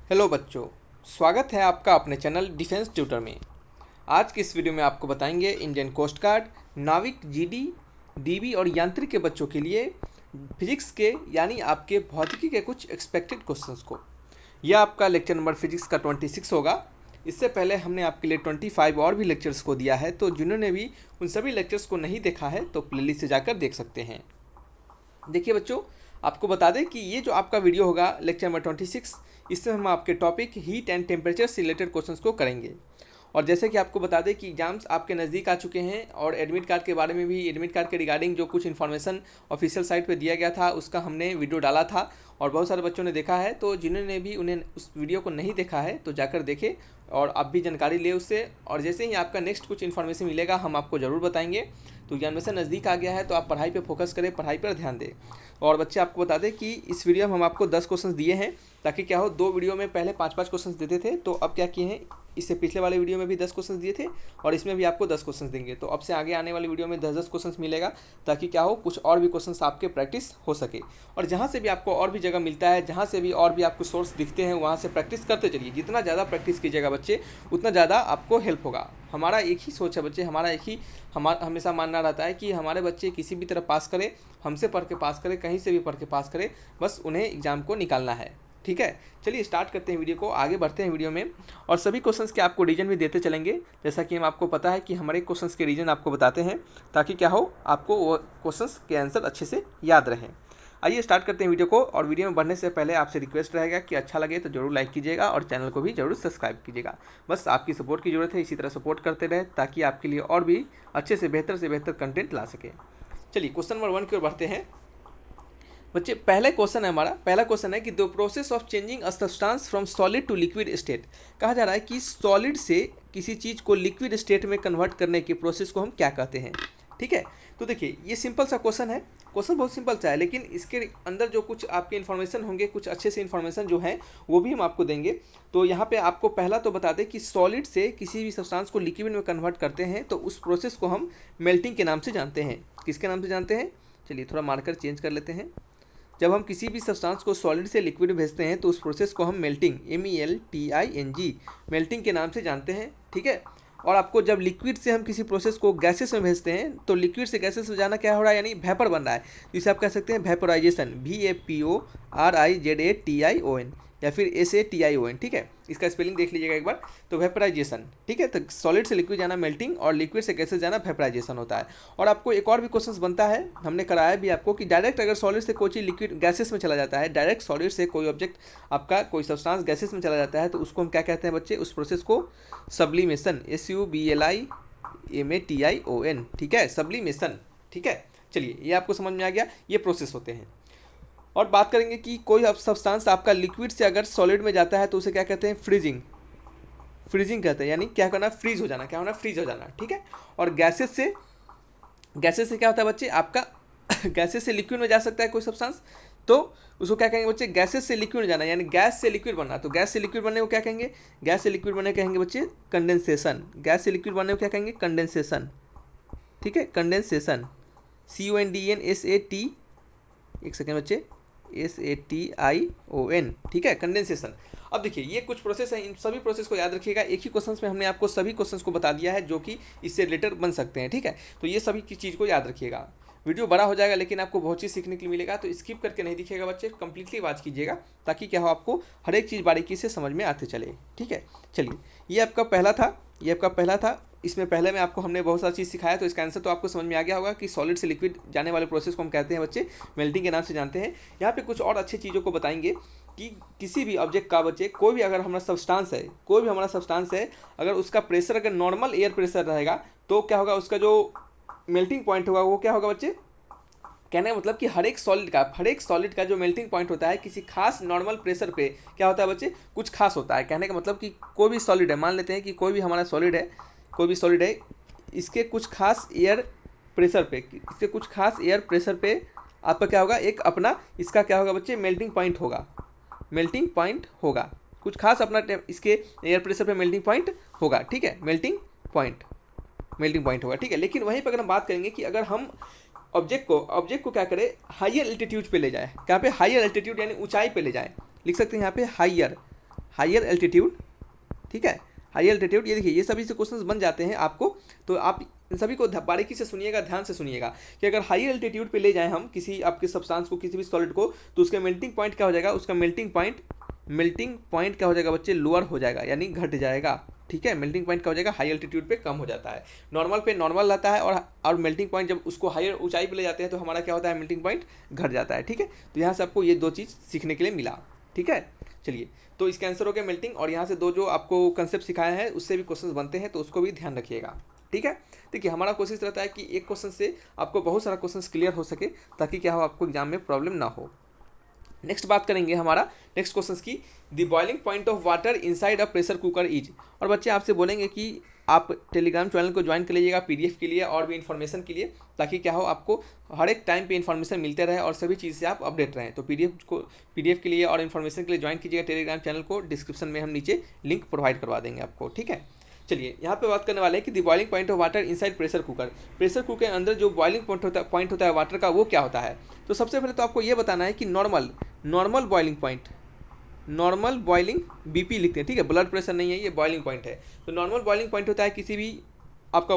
Hello बच्चों, स्वागत है आपका अपने चैनल डिफेंस ट्यूटर में। आज की इस वीडियो में आपको बताएंगे इंडियन कोस्ट गार्ड, नाविक, जीडी, डीबी और यांत्रिक के बच्चों के लिए फिजिक्स के यानी आपके भौतिकी के कुछ एक्सपेक्टेड क्वेश्चंस को। यह आपका लेक्चर नंबर फिजिक्स का 26 होगा। इससे पहले हमने आपके लिए 25 और भी लेक्चर्स को दिया है, तो जिन्होंने भी उन सभी लेक्चर्स को नहीं देखा है तो प्लेलिस्ट से जाकर देख सकते हैं। देखिए बच्चों, आपको बता दें कि ये जो आपका वीडियो होगा लेक्चर नंबर 26, इसमें हम आपके टॉपिक हीट एंड टेम्परेचर से रिलेटेड क्वेश्चंस को करेंगे। और जैसे कि आपको बता दें कि एग्जाम्स आपके नज़दीक आ चुके हैं और एडमिट कार्ड के बारे में भी, एडमिट कार्ड के रिगार्डिंग जो कुछ इन्फॉर्मेशन ऑफिशियल साइट पे दिया गया था उसका हमने वीडियो डाला था और बहुत सारे बच्चों ने देखा है। तो जिन्होंने भी उन्हें उस वीडियो को नहीं देखा है तो जाकर देखें और आप भी जानकारी ले उससे। और जैसे ही आपका नेक्स्ट कुछ इन्फॉर्मेशन मिलेगा हम आपको ज़रूर बताएंगे। तो एग्जामिनेशन नज़दीक आ गया है तो आप पढ़ाई पे फोकस करें, पढ़ाई पर ध्यान दें। और बच्चे आपको बता दें कि इस वीडियो में हम आपको 10 क्वेश्चंस दिए हैं, ताकि क्या हो, 2 वीडियो में पहले 5-5 क्वेश्चंस देते थे, तो अब क्या किए हैं, इससे पिछले वाले वीडियो में भी 10 क्वेश्चंस दिए थे और इसमें भी आपको 10 क्वेश्चंस देंगे। तो अब से आगे आने वाली वीडियो में 10-10 क्वेश्चंस मिलेगा, ताकि क्या हो, कुछ और भी क्वेश्चंस आपके प्रैक्टिस हो सके। और जहाँ से भी आपको और भी जगह मिलता है, जहाँ से भी और भी आपको सोर्स दिखते हैं, वहाँ से प्रैक्टिस करते चलिए। जितना ज़्यादा प्रैक्टिस कीजिएगा बच्चे, उतना ज़्यादा आपको हेल्प होगा। हमारा एक ही सोच है बच्चे, हमारा हमेशा मानना रहता है कि हमारे बच्चे किसी भी तरह पास करें, हमसे पढ़ के पास करें, कहीं से भी पढ़ के पास करें, बस उन्हें एग्ज़ाम को निकालना है। ठीक है, चलिए स्टार्ट करते हैं वीडियो को, आगे बढ़ते हैं वीडियो में। और सभी क्वेश्चंस के आपको रीजन भी देते चलेंगे, जैसा कि हम आपको पता है कि हमारे क्वेश्चंस के रीजन आपको बताते हैं, ताकि क्या हो, आपको वो क्वेश्चंस के आंसर अच्छे से याद रहें। आइए स्टार्ट करते हैं वीडियो को। और वीडियो में बढ़ने से पहले आपसे रिक्वेस्ट रहेगा कि अच्छा लगे तो जरूर लाइक कीजिएगा और चैनल को भी जरूर सब्सक्राइब कीजिएगा। बस आपकी सपोर्ट की ज़रूरत है, इसी तरह सपोर्ट करते रहें ताकि आपके लिए और भी अच्छे से बेहतर कंटेंट ला सके। चलिए क्वेश्चन नंबर 1 की ओर बढ़ते हैं बच्चे। पहला क्वेश्चन है कि the process of changing a substance from solid to liquid state. कहा जा रहा है कि सॉलिड से किसी चीज़ को लिक्विड स्टेट में कन्वर्ट करने की प्रोसेस को हम क्या कहते हैं। ठीक है, तो देखिए ये सिंपल सा क्वेश्चन है, क्वेश्चन बहुत सिंपल सा है, लेकिन इसके अंदर जो कुछ आपके इन्फॉर्मेशन होंगे, कुछ अच्छे से इन्फॉर्मेशन जो है वो भी हम आपको देंगे। तो यहाँ पे आपको पहला तो बता दें कि सॉलिड से किसी भी सब्सटेंस को लिक्विड में कन्वर्ट करते हैं तो उस प्रोसेस को हम मेल्टिंग के नाम से जानते हैं। किसके नाम से जानते हैं, चलिए थोड़ा मार्कर चेंज कर लेते हैं। जब हम किसी भी सब्सटेंस को सॉलिड से लिक्विड में भेजते हैं तो उस प्रोसेस को हम मेल्टिंग, MELTING, मेल्टिंग के नाम से जानते हैं। ठीक है, और आपको जब लिक्विड से हम किसी प्रोसेस को गैसेस में भेजते हैं तो लिक्विड से गैसेस में जाना क्या हो रहा है, यानी वेपर बन रहा है, जिसे आप कह सकते हैं वेपोराइजेशन, VAPORIZATION या फिर SATION। ठीक है, इसका स्पेलिंग देख लीजिएगा एक बार। तो वेपराइजेशन, ठीक है, तो सॉलिड से लिक्विड जाना मेल्टिंग और लिक्विड से गैसेस जाना वेपराइजेशन होता है। और आपको एक और भी क्वेश्चन बनता है, हमने कराया भी आपको, कि डायरेक्ट अगर सॉलिड से कोई चीज़ लिक्विड गैसेस में चला जाता है, डायरेक्ट सॉलिड से कोई ऑब्जेक्ट आपका कोई सब्सटेंस गैसेस में चला जाता है, तो उसको हम क्या कहते हैं बच्चे, उस प्रोसेस को सब्लिमेशन, SUBLIMATION। ठीक है, सब्लिमेशन। ठीक है, चलिए ये आपको समझ में आ गया, ये प्रोसेस होते हैं। और बात करेंगे कि कोई अब सब्सटेंस आपका लिक्विड से अगर सॉलिड में जाता है तो उसे क्या कहते हैं, फ्रीजिंग कहते हैं, यानी क्या करना, फ्रीज हो जाना, क्या होना, फ्रीज हो जाना। ठीक है, और गैसेस से क्या होता है बच्चे, आपका गैसेस से लिक्विड में जा सकता है कोई सब्सटेंस, तो उसको क्या कहेंगे बच्चे, गैसेस से लिक्विड में जाना, यानी गैस से लिक्विड बनना। तो गैस से लिक्विड बनने को क्या कहेंगे, गैस से लिक्विड बनने कहेंगे बच्चे कंडेंसेशन। गैस से लिक्विड बनने को क्या कहेंगे, कंडेंसेशन। ठीक है, कंडेंसेशन, CONDENSAT, एक सेकेंड बच्चे, SATION। ठीक है, कंडेंसेशन। अब देखिए ये कुछ प्रोसेस है, इन सभी प्रोसेस को याद रखिएगा। एक ही क्वेश्चन में हमने आपको सभी क्वेश्चंस को बता दिया है जो कि इससे रिलेटेड बन सकते हैं। ठीक है, तो ये सभी की चीज़ को याद रखिएगा। वीडियो बड़ा हो जाएगा लेकिन आपको बहुत चीज़ सीखने के लिए मिलेगा, तो स्किप करके नहीं दिखेगा बच्चे, कंप्लीटली वॉच कीजिएगा, ताकि क्या हो, आपको हर एक चीज़ बारीकी से समझ में आते चले। ठीक है, चलिए ये आपका पहला था। इसमें पहले में आपको हमने बहुत सारी चीज़ सिखाया, तो इसका आंसर तो आपको समझ में आ गया होगा कि सॉलिड से लिक्विड जाने वाले प्रोसेस को हम कहते हैं बच्चे मेल्टिंग के नाम से जानते हैं। यहाँ पे कुछ और अच्छी चीज़ों को बताएंगे कि किसी भी ऑब्जेक्ट का बच्चे, कोई भी हमारा सब्सटेंस है, अगर उसका प्रेशर अगर नॉर्मल एयर प्रेशर रहेगा तो क्या होगा, उसका जो मेल्टिंग पॉइंट होगा वो क्या होगा बच्चे, कहने का मतलब कि हर एक सॉलिड का जो मेल्टिंग पॉइंट होता है किसी खास नॉर्मल प्रेशर पे क्या होता है बच्चे, कुछ खास होता है। कहने का मतलब कि कोई भी सॉलिड है, मान लेते हैं कि कोई भी सॉलिड है, इसके कुछ खास एयर प्रेशर पे आपका क्या होगा, एक अपना इसका क्या होगा बच्चे, मेल्टिंग पॉइंट होगा, कुछ खास अपना इसके एयर प्रेशर पे मेल्टिंग पॉइंट होगा। ठीक है, मेल्टिंग पॉइंट होगा। ठीक है, लेकिन वहीं पर अगर हम बात करेंगे कि अगर हम ऑब्जेक्ट को क्या करें, हायर एल्टीट्यूड पे ले जाए, कहाँ पे, हायर एल्टीट्यूड यानी ऊंचाई पे ले जाए, लिख सकते हैं यहाँ पे हायर एल्टीट्यूड, ठीक है, हाई एल्टीट्यूड। ये देखिए ये सभी से क्वेश्चंस बन जाते हैं आपको, तो आप इन सभी को बारीकी से सुनिएगा, ध्यान से सुनिएगा कि अगर हाई एल्टीट्यूड पे ले जाएं हम किसी आपके सब्सटेंस को, किसी भी सॉलिड को, तो उसका मेल्टिंग पॉइंट क्या हो जाएगा, उसका मेल्टिंग पॉइंट क्या हो जाएगा बच्चे, लोअर हो जाएगा, यानी घट जाएगा, ठीक है। मेल्टिंग पॉइंट क्या हो जाएगा, हाई एल्टीट्यूड पे कम हो जाता है, नॉर्मल पे नॉर्मल रहता है, और मेल्टिंग पॉइंट जब उसको हायर ऊंचाई पे ले जाते हैं तो हमारा क्या होता है, मेल्टिंग पॉइंट घट जाता है, ठीक है। तो यहाँ से आपको ये दो चीज़ सीखने के लिए मिला, ठीक है। चलिए, तो इसका आंसर हो गया मेल्टिंग, और यहाँ से दो जो आपको कंसेप्ट सिखाया है उससे भी क्वेश्चंस बनते हैं, तो उसको भी ध्यान रखिएगा, ठीक है। देखिए हमारा कोशिश रहता है कि एक क्वेश्चन से आपको बहुत सारा क्वेश्चंस क्लियर हो सके, ताकि क्या हो, आपको एग्जाम में प्रॉब्लम ना हो। नेक्स्ट बात करेंगे हमारा नेक्स्ट क्वेश्चन की, the boiling point of water inside a pressure cooker is. और बच्चे आपसे बोलेंगे कि आप टेलीग्राम चैनल को ज्वाइन कर लीजिएगा पीडीएफ के लिए और भी इन्फॉर्मेशन के लिए, ताकि क्या हो, आपको हर एक टाइम पे इन्फॉर्मेशन मिलते रहे और सभी चीज़ से आप अपडेट रहें। तो पीडीएफ के लिए और इन्फॉर्मेशन के लिए ज्वाइन कीजिएगा टेलीग्राम चैनल को, डिस्क्रिप्शन में हम नीचे लिंक प्रोवाइड करवा देंगे आपको, ठीक है। चलिए यहाँ पे बात करने वाले हैं कि the boiling point of water inside pressure cooker. Pressure cooker के अंदर जो बॉइलिंग पॉइंट होता है वाटर का, वो क्या होता है। तो सबसे पहले तो आपको ये बताना है कि normal boiling point, normal boiling BP लिखते हैं, ठीक है, ब्लड प्रेशर नहीं है, ये बॉइलिंग पॉइंट है। तो नॉर्मल बॉइलिंग पॉइंट होता है किसी भी आपका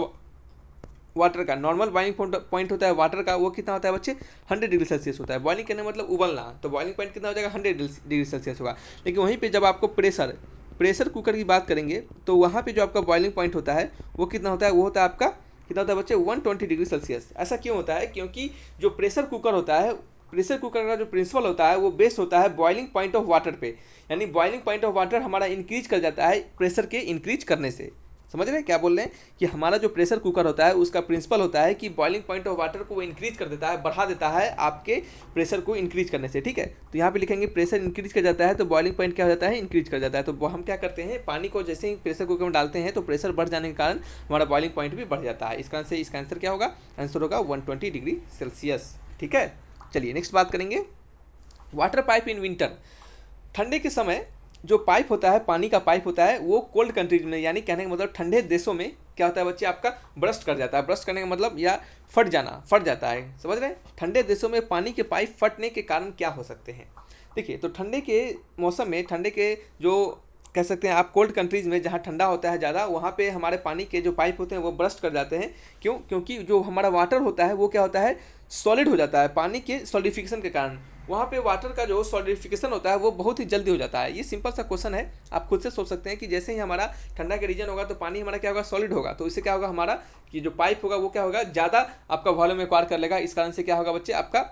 वाटर का, नॉर्मल बॉइलिंग पॉइंट होता है वाटर का, वो कितना होता है बच्चे, 100 डिग्री सेल्सियस होता है। बॉइलिंग करने मतलब उबलना, तो बॉइलिंग पॉइंट कितना हो जाएगा, 100 डिग्री सेल्सियस होगा। लेकिन वहीं पे जब आपको प्रेशर कुकर की बात करेंगे, तो वहाँ पे जो आपका बॉइलिंग पॉइंट होता है वो कितना होता है, वो होता है आपका कितना होता है बच्चे, 120 डिग्री सेल्सियस। ऐसा क्यों होता है, क्योंकि जो प्रेशर कुकर होता है, प्रेशर कुकर का जो प्रिंसिपल होता है वो बेस्ड होता है बॉइलिंग पॉइंट ऑफ वाटर पे, यानी बॉइलिंग पॉइंट ऑफ वाटर हमारा इंक्रीज कर जाता है प्रेशर के इंक्रीज करने से। समझ रहे हैं क्या बोल रहे हैं, कि हमारा जो प्रेशर कुकर होता है उसका प्रिंसिपल होता है कि बॉइलिंग पॉइंट ऑफ वाटर को वो इंक्रीज कर देता है, बढ़ा देता है आपके प्रेशर को इंक्रीज करने से, ठीक है। तो यहाँ पे लिखेंगे प्रेशर इंक्रीज कर जाता है, तो बॉइलिंग पॉइंट क्या हो जाता है, इंक्रीज कर जाता है। तो हम क्या करते हैं, पानी को जैसे ही प्रेशर कुकर में डालते हैं तो प्रेशर बढ़ जाने के कारण हमारा बॉइलिंग पॉइंट भी बढ़ जाता है। इस कारण से इसका आंसर क्या होगा, आंसर होगा 120 डिग्री सेल्सियस, ठीक है। चलिए नेक्स्ट बात करेंगे, वाटर पाइप इन विंटर। ठंडे के समय जो पाइप होता है, पानी का पाइप होता है, वो कोल्ड कंट्रीज में, यानी कहने का मतलब ठंडे देशों में क्या होता है बच्चे, आपका ब्रस्ट कर जाता है। ब्रस्ट करने का मतलब या फट जाता है, समझ रहे हैं। ठंडे देशों में पानी के पाइप फटने के कारण क्या हो सकते हैं। देखिए, तो ठंडे के मौसम में, ठंडे के जो कह सकते हैं आप कोल्ड कंट्रीज़ में जहाँ ठंडा होता है ज़्यादा, वहाँ पे हमारे पानी के जो पाइप होते हैं वो ब्रस्ट कर जाते हैं। क्यों, क्योंकि जो हमारा वाटर होता है वो क्या होता है, सॉलिड हो जाता है पानी के सॉलिडिफिकेशन के कारण। वहाँ पे वाटर का जो सॉलिडिफिकेशन होता है वो बहुत ही जल्दी हो जाता है। ये सिंपल सा क्वेश्चन है, आप खुद से सोच सकते हैं कि जैसे ही हमारा ठंडा का रीजन होगा तो पानी हमारा क्या होगा, सॉलिड होगा। तो इससे क्या होगा, हमारा कि जो पाइप होगा वो क्या होगा, ज़्यादा आपका वॉल्यूम एक्वायर कर लेगा। इस कारण से क्या होगा बच्चे, आपका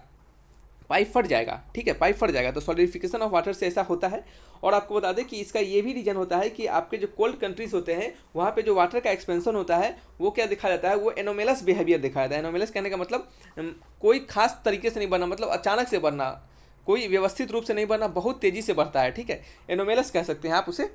पाइप फट जाएगा, ठीक है, पाइप फट जाएगा। तो सॉलिडिफिकेशन ऑफ वाटर से ऐसा होता है। और आपको बता दें कि इसका ये भी रीजन होता है कि आपके जो कोल्ड कंट्रीज होते हैं वहाँ पे जो वाटर का एक्सपेंशन होता है वो क्या दिखाया जाता है, वो एनोमेलस बिहेवियर दिखाया जाता है। एनोमेलस कहने का मतलब कोई खास तरीके से नहीं बढ़ना, मतलब अचानक से बढ़ना, कोई व्यवस्थित रूप से नहीं बढ़ना, बहुत तेज़ी से बढ़ता है, ठीक है, एनोमेलस कह सकते हैं आप उसे।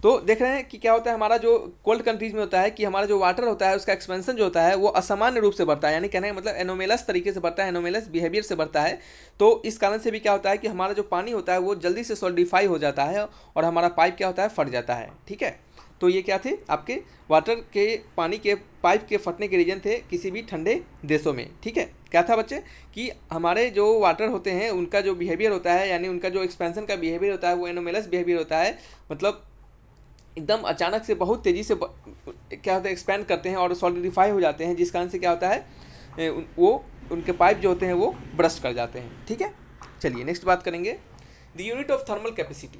तो देख रहे हैं कि क्या होता है, हमारा जो कोल्ड कंट्रीज में होता है कि हमारा जो वाटर होता है उसका एक्सपेंशन जो होता है वो असामान्य रूप से बढ़ता है, यानी कहने का मतलब एनोमेलस तरीके से बढ़ता है, एनोमेलस बिहेवियर से बढ़ता है। तो इस कारण से भी क्या होता है कि हमारा जो पानी होता है वो जल्दी से सॉलिडिफाई हो जाता है और हमारा पाइप क्या होता है, फट जाता है, ठीक है। तो ये क्या थे, आपके वाटर के पानी के पाइप के फटने के रीजन थे किसी भी ठंडे देशों में, ठीक है। क्या था बच्चे, कि हमारे जो वाटर होते हैं उनका जो बिहेवियर होता है, यानी उनका जो एक्सपेंशन का बिहेवियर होता है वो एनोमेलस बिहेवियर होता है, मतलब एकदम अचानक से बहुत तेज़ी से क्या होता है, एक्सपैंड करते हैं और सॉलिडिफाई हो जाते हैं, जिस कारण से क्या होता है वो उनके पाइप जो होते हैं वो ब्रस्ट कर जाते हैं, ठीक है। चलिए नेक्स्ट बात करेंगे, the unit of thermal capacity.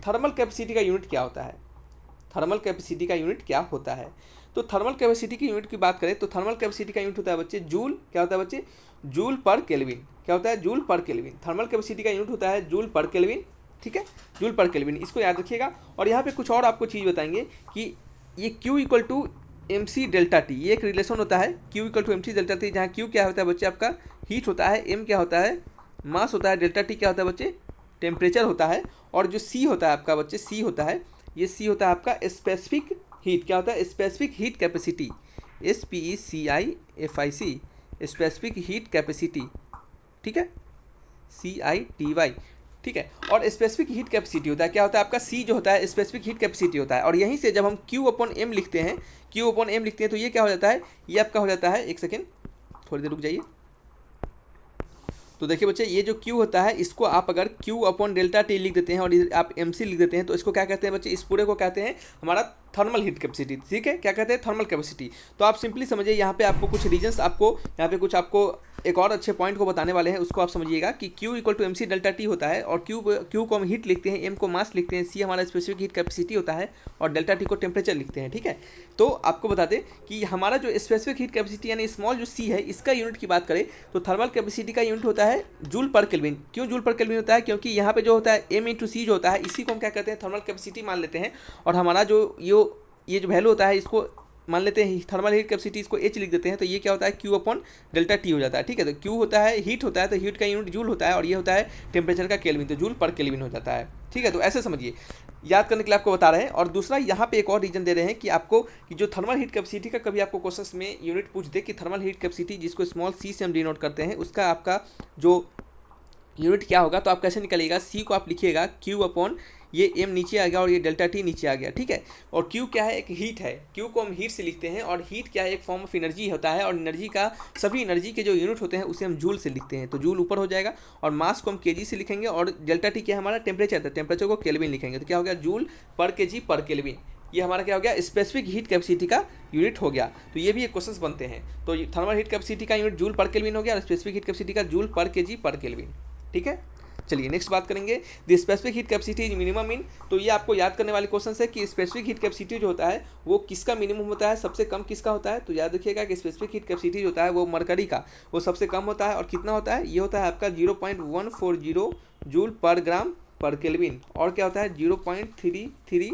Thermal capacity का यूनिट क्या होता है, थर्मल कैपेसिटी का यूनिट क्या होता है। तो थर्मल कैपेसिटी की यूनिट की बात करें तो थर्मल कैपेसिटी का यूनिट होता है बच्चे जूल, क्या होता है बच्चे, जूल पर केल्विन। क्या होता है, जूल पर केल्विन। थर्मल कैपेसिटी का यूनिट होता है जूल पर केल्विन, ठीक है, जूल पर केल्विन, इसको याद रखिएगा। और यहाँ पे कुछ और आपको चीज़ बताएंगे कि ये Q equal to MC delta T, ये एक रिलेशन होता है Q equal to MC delta T, जहाँ Q क्या होता है बच्चे, आपका हीट होता है, M क्या होता है, मास होता है, डेल्टा T क्या होता है बच्चे, टेम्परेचर होता है, और जो C होता है आपका बच्चे, C होता है, ये C होता है आपका स्पेसिफिक हीट, क्या होता है, specific heat capacity, SPECIFIC, specific heat capacity, ठीक है, CITY, ठीक है। और स्पेसिफिक हीट कैपेसिटी होता है, क्या होता है आपका, C जो होता है स्पेसिफिक हीट कैपेसिटी होता है। और यहीं से जब हम Q/M लिखते हैं, Q/M लिखते हैं तो ये क्या हो जाता है, ये आपका हो जाता है, एक सेकेंड थोड़ी देर रुक जाइए, तो देखिए बच्चे, ये जो Q होता है इसको आप अगर Q अपॉन डेल्टा टी लिख देते हैं और आप MC लिख देते हैं तो इसको क्या कहते हैं बच्चे, इस पूरे को कहते हैं हमारा थर्मल हीट कैपेसिटी। ठीक है, क्या कहते हैं, थर्मल कैपेसिटी। तो आप सिंपली समझिए, यहाँ पे आपको कुछ रीजन्स, आपको यहाँ पे कुछ आपको एक और अच्छे पॉइंट को बताने वाले हैं, उसको आप समझिएगा कि Q equal to MC delta T होता है, और Q को हम हीट लिखते हैं, M को मास लिखते हैं, C हमारा स्पेसिफिक हीट कैपेसिटी होता है, और डेल्टा टी को टेम्परेचर लिखते हैं। ठीक है, तो आपको बता दें कि हमारा जो स्पेसिफिक हीट कैपेसिटी यानी स्मॉल जो C है, इसका यूनिट की बात करें तो थर्मल कैपेसिटी का यूनिट होता है जूल पर केल्विन। क्यों जूल पर केल्विन होता है, क्योंकि यहाँ पे जो होता है M इंटू C जो होता है, इसी को हम क्या कहते हैं, थर्मल कैपेसिटी मान लेते हैं, और हमारा जो ये जो वैल्यू होता है इसको मान लेते हैं थर्मल हीट कैपेसिटी, इसको H लिख देते हैं, तो ये क्या होता है, Q अपॉन डेल्टा टी हो जाता है। ठीक है, तो Q होता है हीट होता है, तो हीट का यूनिट जूल होता है, और ये होता है टेम्परेचर का केल्विन, तो जूल पर केल्विन हो जाता है। ठीक है, तो ऐसे समझिए, याद करने के लिए आपको बता रहे हैं। और दूसरा यहाँ पे एक और रीजन दे रहे हैं कि आपको कि जो थर्मल हीट कैपेसिटी का कभी आपको क्वेश्चंस में यूनिट पूछ दे कि थर्मल हीट कैपेसिटी जिसको स्मॉल C से हम डिनोट करते हैं, उसका आपका जो यूनिट क्या होगा, तो आप कैसे निकालिएगा, C को आप लिखिएगा Q अपॉन ये M नीचे आ गया और ये डेल्टा टी नीचे आ गया। ठीक है, और Q क्या है, एक हीट है, Q को हम हीट से लिखते हैं, और हीट क्या है, एक फॉर्म ऑफ एनर्जी होता है, और एनर्जी का सभी एनर्जी के जो यूनिट होते हैं उसे हम जूल से लिखते हैं, तो जूल ऊपर हो जाएगा, और मास को हम केजी से लिखेंगे, और डेल्टा टी क्या है हमारा टेम्परेचर, तो टेम्परेचर को केल्विन लिखेंगे, तो क्या हो गया, जूल पर केजी पर केल्विन। ये हमारा क्या हो गया, स्पेसिफिक हीट कैपेसिटी का यूनिट हो गया। तो ये भी एक क्वेश्चन बनते हैं, तो थर्मल हीट कैपेसिटी का यूनिट जूल पर केल्विन हो गया, और स्पेसिफिक हीट कैपेसिटी का जूल पर केजी पर केल्विन। ठीक है, चलिए नेक्स्ट बात करेंगे, the specific heat capacity is minimum in. तो ये आपको याद करने वाले क्वेश्चन है कि स्पेसिफिक हीट कैपेसिटी जो होता है वो किसका मिनिमम होता है, सबसे कम किसका होता है। तो याद रखिएगा कि स्पेसिफिक हीट कैपेसिटी जो होता है वो मरकरी का वो सबसे कम होता है, और कितना होता है, ये होता है आपका 0.140 जूल पर ग्राम पर केल्विन, और क्या होता है 0.33,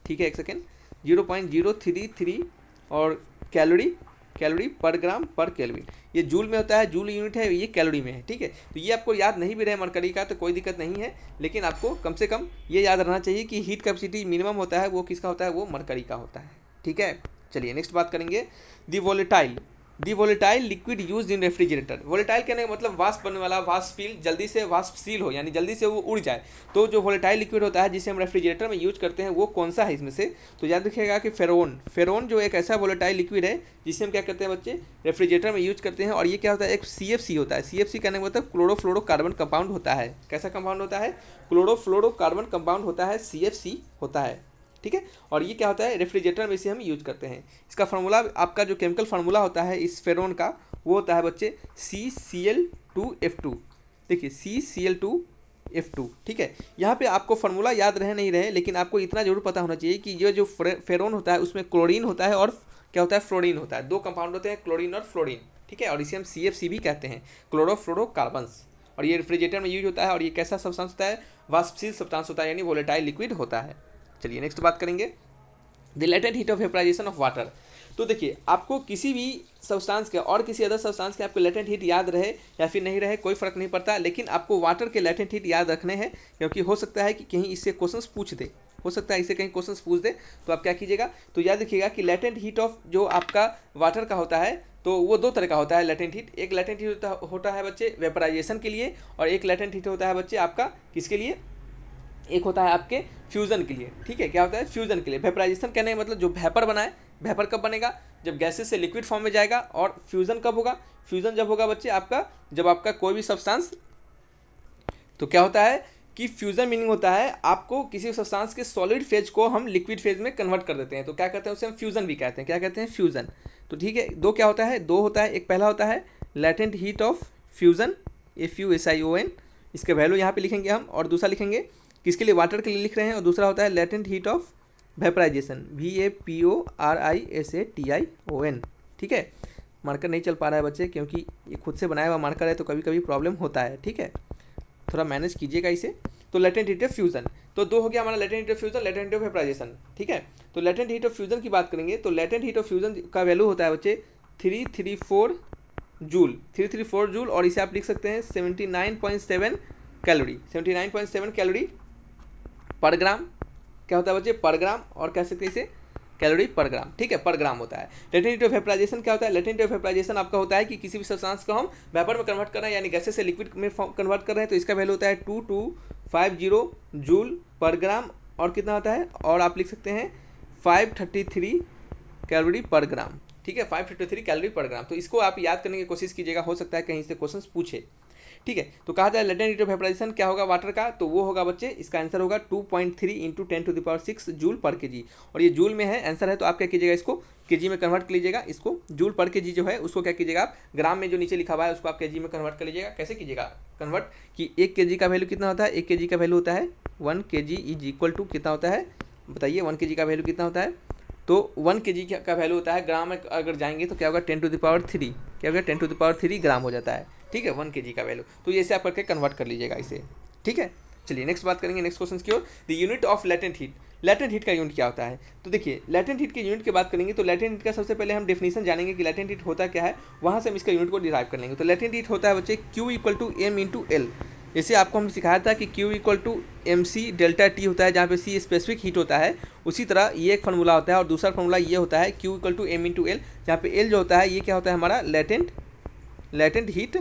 ठीक है एक सेकेंड, 0.033 और कैलोरी पर ग्राम पर केल्विन। ये जूल में होता है, जूल यूनिट है, ये कैलोरी में है। ठीक है, तो ये आपको याद नहीं भी रहे मरकरी का तो कोई दिक्कत नहीं है, लेकिन आपको कम से कम ये याद रहना चाहिए कि हीट कैपेसिटी मिनिमम होता है वो किसका होता है, वो मरकरी का होता है। ठीक है, चलिए नेक्स्ट बात करेंगे, the volatile liquid use in refrigerator. Volatile कहने का मतलब वाष्प बनने वाला, जल्दी से वाष्पशील हो, यानी जल्दी से वो उड़ जाए। तो जो वोलेटाइल लिक्विड होता है जिसे हम रेफ्रिजरेटर में यूज करते हैं वो कौन सा है इसमें से, तो याद रखिएगा कि फेरोन जो एक ऐसा वोलेटाइल लिक्विड है जिसे हम क्या करते हैं बच्चे, रेफ्रिजरेटर में यूज करते हैं। और ये क्या होता है, एक CFC होता है। CFC कहने का मतलब क्लोरोफ्लोरोकार्बन कंपाउंड होता है। कैसा कंपाउंड होता है, क्लोरोफ्लोरोकार्बन कंपाउंड होता है, CFC होता है। ठीक है, और ये क्या होता है, रेफ्रिजरेटर में इसे हम यूज करते हैं। इसका फार्मूला, आपका जो केमिकल फार्मूला होता है इस फेरोन का, वो होता है बच्चे CCl2F2। देखिए CCl2F2। ठीक है, यहाँ पे आपको फार्मूला याद रहे नहीं रहे, लेकिन आपको इतना जरूर पता होना चाहिए कि ये जो फेरोन होता है उसमें क्लोरीन होता है और क्या होता है, फ्लोरीन होता है। दो कंपाउंड होते हैं, क्लोरीन और फ्लोरीन। ठीक है, और इसे हम CFC भी कहते हैं, क्लोरोफ्लोरोकार्बन्स। और ये रेफ्रिजरेटर में यूज होता है, और ये कैसा सब्सटेंस होता है, वाष्पशील सब्सटेंस होता है, यानी वोलेटाइल लिक्विड होता है। चलिए नेक्स्ट बात करेंगे, the latent heat of vaporization of water. तो देखिए, आपको किसी भी सब्सटेंस के और किसी अदर सब्सटेंस के आपको लेटेंट हीट याद रहे या फिर नहीं रहे कोई फर्क नहीं पड़ता, लेकिन आपको वाटर के लेटेंट हीट याद रखने हैं, क्योंकि हो सकता है कि कहीं इससे क्वेश्चंस पूछ दे, तो आप क्या कीजिएगा, तो याद रखिएगा कि लेटेंट हीट ऑफ जो आपका वाटर का होता है तो वो दो तरह का होता है लेटेंट हीट। एक लेटेंट हीट होता है बच्चे वेपराइजेशन के लिए, और एक लेटेंट हीट होता है बच्चे आपका किसके लिए, एक होता है आपके फ्यूज़न के लिए। ठीक है, क्या होता है, फ्यूज़न के लिए। वेपराइजेशन कहने का मतलब जो वेपर बनाए, वेपर कब बनेगा, जब गैसेस से लिक्विड फॉर्म में जाएगा। और फ्यूज़न कब होगा, फ्यूज़न जब होगा बच्चे आपका, जब आपका कोई भी सब्सटेंस, तो क्या होता है कि फ्यूज़न मीनिंग होता है आपको किसी सब्सटेंस के सॉलिड फेज को हम लिक्विड फेज में कन्वर्ट कर देते हैं, तो क्या कहते हैं उसे हम फ्यूज़न भी कहते हैं। क्या कहते हैं, फ्यूज़न। तो ठीक है, दो क्या होता है, दो होता है, एक पहला होता है latent heat of fusion, FUSION, इसके वैल्यू यहाँ पे लिखेंगे हम, और दूसरा लिखेंगे किसके लिए, वाटर के लिए लिख रहे हैं, और दूसरा होता है latent heat of vaporization, VAPORIZATION। ठीक है, मार्कर नहीं चल पा रहा है बच्चे, क्योंकि ये खुद से बनाया हुआ मार्कर है तो कभी कभी प्रॉब्लम होता है। ठीक है, थोड़ा मैनेज कीजिएगा इसे। तो लेटेंट हीट ऑफ फ्यूज़न, तो दो हो गया हमारा, latent heat of fusion, latent heat of vaporization. ठीक है, तो लेटेंट हीट ऑफ फ्यूज़न की बात करेंगे तो लेटेंट हीट ऑफ फ्यूज़न का वैल्यू होता है बच्चे 334 जूल, और इसे आप लिख सकते हैं 79.7 कैलोरी, 79.7 कैलोरी पर ग्राम। क्या होता है बच्चे, पर ग्राम, और कह सकते हैं इसे कैलोरी पर ग्राम। ठीक है, पर ग्राम होता है। लेटेंट हीट ऑफ वेपराइजेशन क्या होता है, लेटेंट हीट ऑफ वेपराइजेशन आपका होता है कि किसी भी सब्सटेंस को हम वेपर में कन्वर्ट कर रहे हैं, यानी गैसेस से लिक्विड में कन्वर्ट कर रहे हैं, तो इसका वैल्यू होता है 2250 जूल पर ग्राम, और कितना होता है, और आप लिख सकते हैं 533 कैलोरी पर ग्राम। ठीक है, 533 कैलोरी पर ग्राम। तो इसको आप याद करने की कोशिश कीजिएगा, हो सकता है कहीं से क्वेश्चन पूछे। ठीक है। तो कहा जाए लेटेंट हीट ऑफ वेपराइजेशन क्या होगा वाटर का, तो वो होगा बच्चे, इसका आंसर होगा 2.3 इंटू 10⁶ जूल पर केजी। और ये जूल में है, आंसर है, तो आप क्या कीजिएगा, इसको केजी में कन्वर्ट कर लीजिएगा। इसको जूल पर केजी जो है उसको क्या कीजिएगा आप, ग्राम में जो नीचे लिखा हुआ है उसको आप केजी में कन्वर्ट कर लीजिएगा। कैसे कीजिएगा कन्वर्ट, कि 1 केजी का वैल्यू कितना होता है, 1 केजी का वैल्यू होता है 1 केजी इज इक्वल टू कितना होता है, बताइए 1 केजी का वैल्यू कितना होता है, तो 1 केजी का वैल्यू होता है, ग्राम में अगर जाएंगे तो क्या होगा 10⁻3, क्या होगा 10⁻3 ग्राम हो जाता है, ठीक है, 1 केजी का वैल्यू। तो ये ऐसे आप करके कन्वर्ट कर लीजिएगा इसे, ठीक है। चलिए नेक्स्ट बात करेंगे, नेक्स्ट क्वेश्चन की ओर। The unit of latent heat, latent heat का यूनिट क्या होता है, तो देखिए लेटेंट हीट के यूनिट की बात करेंगे तो लेटेंट हीट का सबसे पहले हम डेफिनेशन जानेंगे कि लेटेंट हीट होता क्या है, वहाँ से हम इसका यूनिट को डिराइव कर लेंगे। तो लेटेंट हीट होता है बच्चे Q equal to M into L. जैसे आपको हम सिखाया था कि Q equal to MC delta T होता है, जहाँ पे C स्पेसिफिक हीट होता है, उसी तरह ये एक फार्मूला होता है। और दूसरा फार्मूला ये होता है Q equal to M into L, जहाँ पे एल जो होता है ये क्या होता है हमारा लेटेंट हीट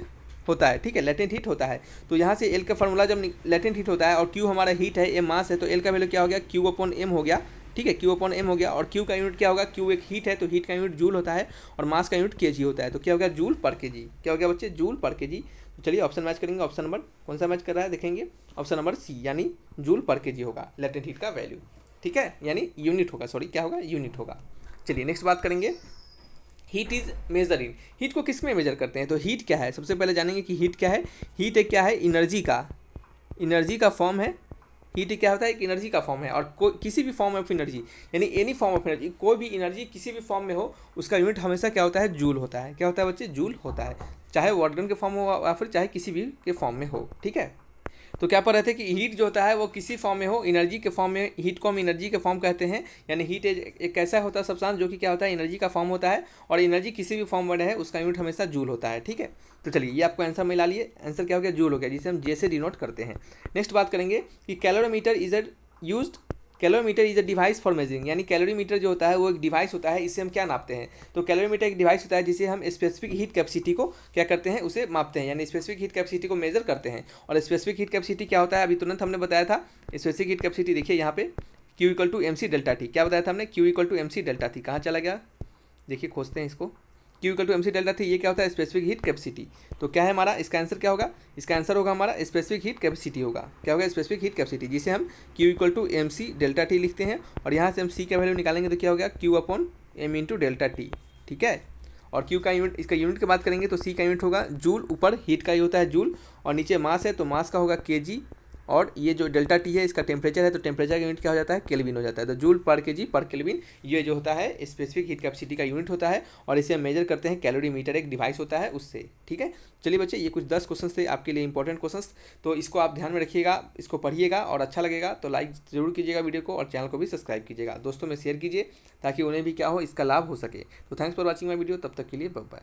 होता है, ठीक है, लेटेंट हीट होता है। तो यहाँ से एल का फार्मूला जब लेटेंट हीट होता है और Q हमारा हीट है, एम मास है, तो एल का वैल्यू क्या हो गया, Q अपॉन एम हो गया, ठीक है, Q अपॉन एम हो गया। और Q का यूनिट क्या होगा, Q एक हीट है तो हीट का यूनिट जूल होता है, और मास का यूनिट केजी होता है, तो क्या हो गया जूल पर केजी, क्या हो गया बच्चे, जूल पर केजी। तो चलिए ऑप्शन मैच करेंगे, ऑप्शन नंबर कौन सा मैच कर रहा है देखेंगे, ऑप्शन नंबर सी, यानी जूल पर केजी होगा लेटेंट हीट का वैल्यू, ठीक है, यानी यूनिट होगा, सॉरी क्या होगा, यूनिट होगा। चलिए नेक्स्ट बात करेंगे, heat is measure in, heat को किस में मेजर करते हैं, तो हीट क्या है, सबसे पहले जानेंगे कि हीट क्या है। हीट एक क्या है, एनर्जी का फॉर्म है। हीट क्या होता है, एक एनर्जी का फॉर्म है, और किसी भी फॉर्म ऑफ एनर्जी, यानी एनी फॉर्म ऑफ एनर्जी, कोई भी एनर्जी किसी भी फॉर्म में हो, उसका यूनिट हमेशा क्या होता है, जूल होता है। क्या होता है बच्चे, जूल होता है, चाहे वो ऑर्गन के फॉर्म हो या फिर चाहे किसी भी के फॉर्म में हो, ठीक है। तो क्या पर रहते हैं कि हीट जो होता है वो किसी फॉर्म में हो, एनर्जी के फॉर्म में, हीट को हम एनर्जी के फॉर्म कहते हैं। यानी हीट एक ऐसा होता है सब्सटेंस जो कि क्या होता है, एनर्जी का फॉर्म होता है, और एनर्जी किसी भी फॉर्म में रहे उसका यूनिट हमेशा जूल होता है, ठीक है। तो चलिए ये आपको आंसर मिला लिए, आंसर क्या हो गया, जूल हो गया, जिसे हम जे से डिनोट करते हैं। नेक्स्ट बात करेंगे कि calorimeter is a device for measuring, यानी कैलोरीमीटर जो होता है वो एक डिवाइस होता है, इससे हम क्या नापते हैं, तो कैलोरीमीटर एक डिवाइस होता है जिसे हम स्पेसिफिक हीट कैपेसिटी को क्या करते हैं, उसे मापते हैं, यानी स्पेसिफिक हीट कैपेसिटी को मेजर करते हैं। और स्पेसिफिक हीट कैपेसिटी क्या होता है, अभी तुरंत हमने बताया था, स्पेसिफिक हीट कैपेसिटी देखिए यहाँ पे Q equal to MC delta T, क्या बताया था हमने, Q equal to MC delta T, कहाँ चला गया, देखिए खोजते हैं इसको, Q equal to MC delta T, ये क्या होता है, स्पेसिफिक हीट कैपेसिटी। तो क्या है हमारा, इसका आंसर क्या होगा, इसका आंसर होगा हमारा स्पेसिफिक हीट कैपेसिटी होगा, क्या होगा, स्पेसिफिक हीट कैपेसिटी, जिसे हम Q equal to MC delta T लिखते हैं, और यहाँ से हम C का वैल्यू निकालेंगे तो क्या हो गया, Q upon M into delta T, ठीक है। और Q का यूनिट, इसका यूनिट की बात करेंगे तो C का यूनिट होगा जूल, ऊपर हीट का ही होता है जूल, और नीचे मास है तो मास का होगा केजी, और ये जो डेल्टा T है इसका टेम्परेचर है, तो टेम्परेचर का यूनिट क्या हो जाता है, केल्विन हो जाता है। तो जूल पर केजी पर केल्विन ये जो होता है स्पेसिफिक हीट कैपेसिटी का यूनिट होता है, और इसे हम मेजर करते हैं, कैलोरीमीटर एक डिवाइस होता है उससे, ठीक है। चलिए बच्चे ये कुछ 10 क्वेश्चन थे आपके लिए इंपॉर्टेंट क्वेश्चन, तो इसको आप ध्यान में रखिएगा, इसको पढ़िएगा, और अच्छा लगेगा तो लाइक जरूर कीजिएगा वीडियो को, और चैनल को भी सब्सक्राइब कीजिएगा, दोस्तों में शेयर कीजिए ताकि उन्हें भी क्या हो, इसका लाभ हो सके। तो thanks for watching my video, तब तक के लिए बाय बाय।